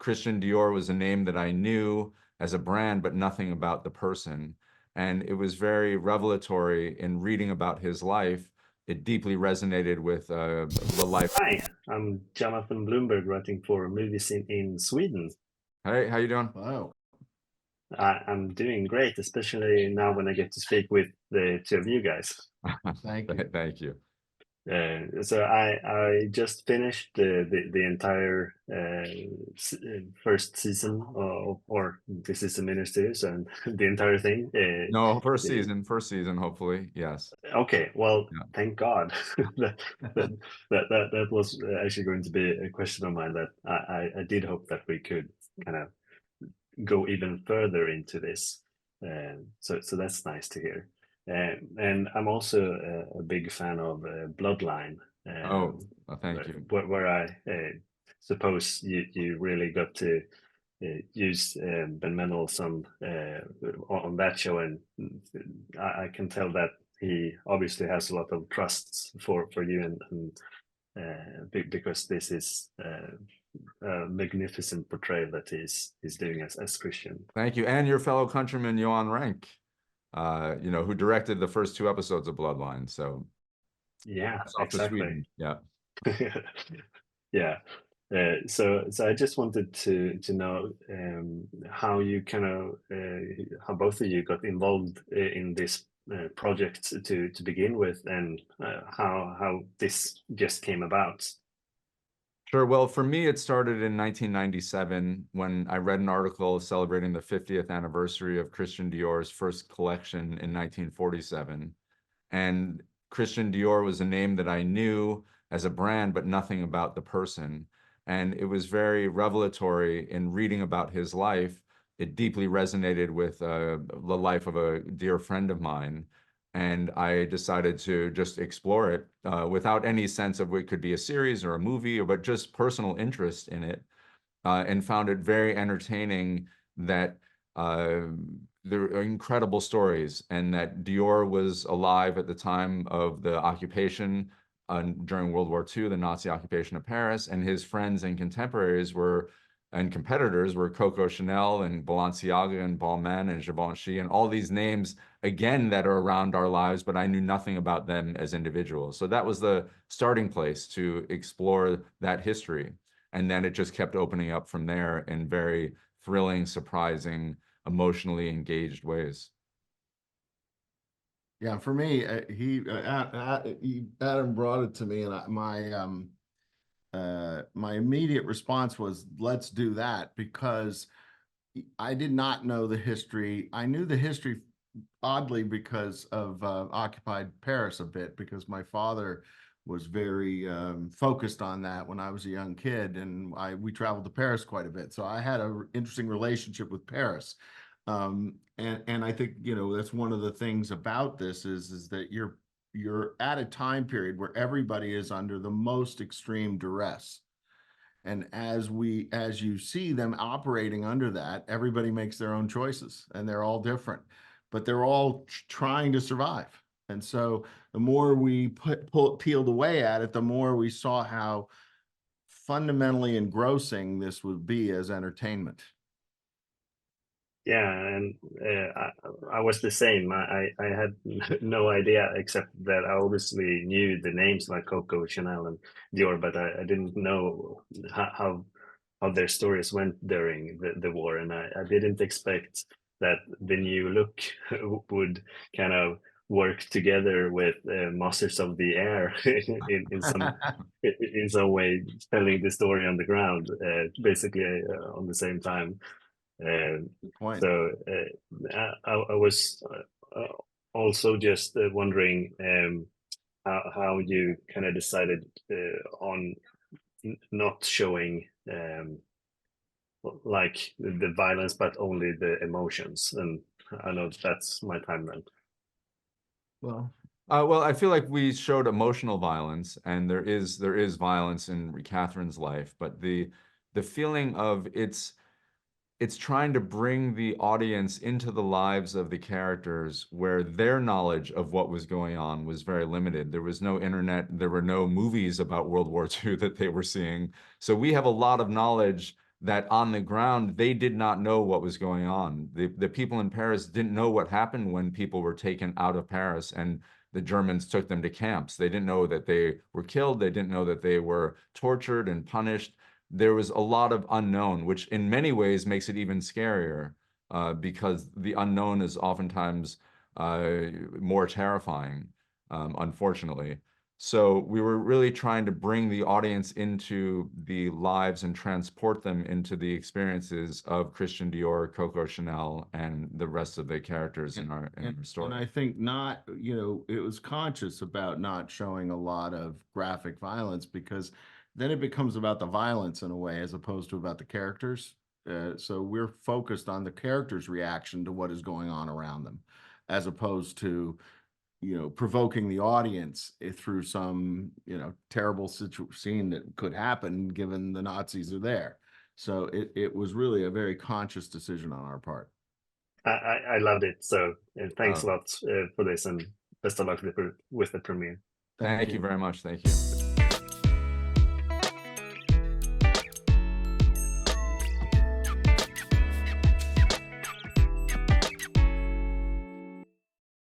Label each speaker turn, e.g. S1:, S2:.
S1: Christian Dior was a name that I knew as a brand, but nothing about the person. And it was very revelatory in reading about his life. It deeply resonated with the life.
S2: Hi, I'm Jonathan Bloomberg, writing for movies in Sweden.
S1: Hey, how you doing?
S3: Wow.
S2: I'm doing great, especially now when I get to speak with the two of you guys.
S3: Thank you.
S1: Thank you.
S2: So I just finished the entire first season or this is a miniseries and the entire thing.
S1: No, first season, hopefully. Yes.
S2: Okay, well,
S1: Yeah.
S2: thank God. that, that that was actually going to be a question of mine that I did hope that we could kind of go even further into this. So that's nice to hear. And I'm also a big fan of Bloodline,
S1: Oh, thank you.
S2: where I suppose you really got to use Ben Mendelsohn on that show, and I can tell that he obviously has a lot of trust for you, and because this is a magnificent portrayal that he's doing as Christian.
S1: Thank you. And your fellow countryman, Johan Renck, who directed the first two episodes of Bloodline. So
S2: Yeah,
S1: that's off to
S2: exactly.
S1: Sweden. Yeah.
S2: Yeah. So I just wanted to know how you kind of how both of you got involved in this project to begin with, and how this just came about.
S1: Sure. Well, for me, it started in 1997 when I read an article celebrating the 50th anniversary of Christian Dior's first collection in 1947. And Christian Dior was a name that I knew as a brand, but nothing about the person. And it was very revelatory in reading about his life. It deeply resonated with the life of a dear friend of mine. And I decided to just explore it without any sense of it could be a series or a movie, or but just personal interest in it, and found it very entertaining that uh, there are incredible stories, and that Dior was alive at the time of the occupation during World War II, the Nazi occupation of Paris, and his friends and contemporaries were and competitors were Coco Chanel and Balenciaga and Balmain and Givenchy and all these names again that are around our lives, but I knew nothing about them as individuals. So that was the starting place to explore that history. And then it just kept opening up from there in very thrilling, surprising, emotionally engaged ways.
S3: Yeah, for me, Adam brought it to me, and my immediate response was, "Let's do that," because I did not know the history. I knew the history oddly because of occupied Paris a bit, because my father was very focused on that when I was a young kid, and we traveled to Paris quite a bit. So I had an interesting relationship with Paris. And I think, that's one of the things about this is that you're at a time period where everybody is under the most extreme duress. And as you see them operating under that, everybody makes their own choices, and they're all different, but they're all trying to survive. And so the more we peeled away at it, the more we saw how fundamentally engrossing this would be as entertainment.
S2: Yeah, and I was the same. I had no idea, except that I obviously knew the names like Coco, Chanel, and Dior, but I didn't know how their stories went during the war, and I didn't expect that the new look would kind of work together with Masters of the Air in some way, telling the story on the ground, basically on the same time.
S3: Good point.
S2: So I was also just wondering how you kind of decided on not showing like the violence, but only the emotions. And I know that's my timeline.
S3: Well,
S1: Well, I feel like we showed emotional violence, and there is violence in Catherine's life, but the feeling of it's trying to bring the audience into the lives of the characters where their knowledge of what was going on was very limited. There was no internet, there were no movies about World War II that they were seeing. So we have a lot of knowledge that on the ground, they did not know what was going on. The people in Paris didn't know what happened when people were taken out of Paris and the Germans took them to camps. They didn't know that they were killed. They didn't know that they were tortured and punished. There was a lot of unknown, which in many ways makes it even scarier, because the unknown is oftentimes more terrifying, unfortunately. So we were really trying to bring the audience into the lives and transport them into the experiences of Christian Dior, Coco Chanel, and the rest of the characters in our story.
S3: And I think not, you know, it was conscious about not showing a lot of graphic violence, because then it becomes about the violence in a way as opposed to about the characters. So we're focused on the characters' reaction to what is going on around them, as opposed to, you know, provoking the audience through some, you know, terrible scene that could happen given the Nazis are there. So it was really a very conscious decision on our part.
S2: I loved it. So thanks
S1: Oh.
S2: a lot for this, and best of luck with the premiere.
S1: Thank you very much. Thank you.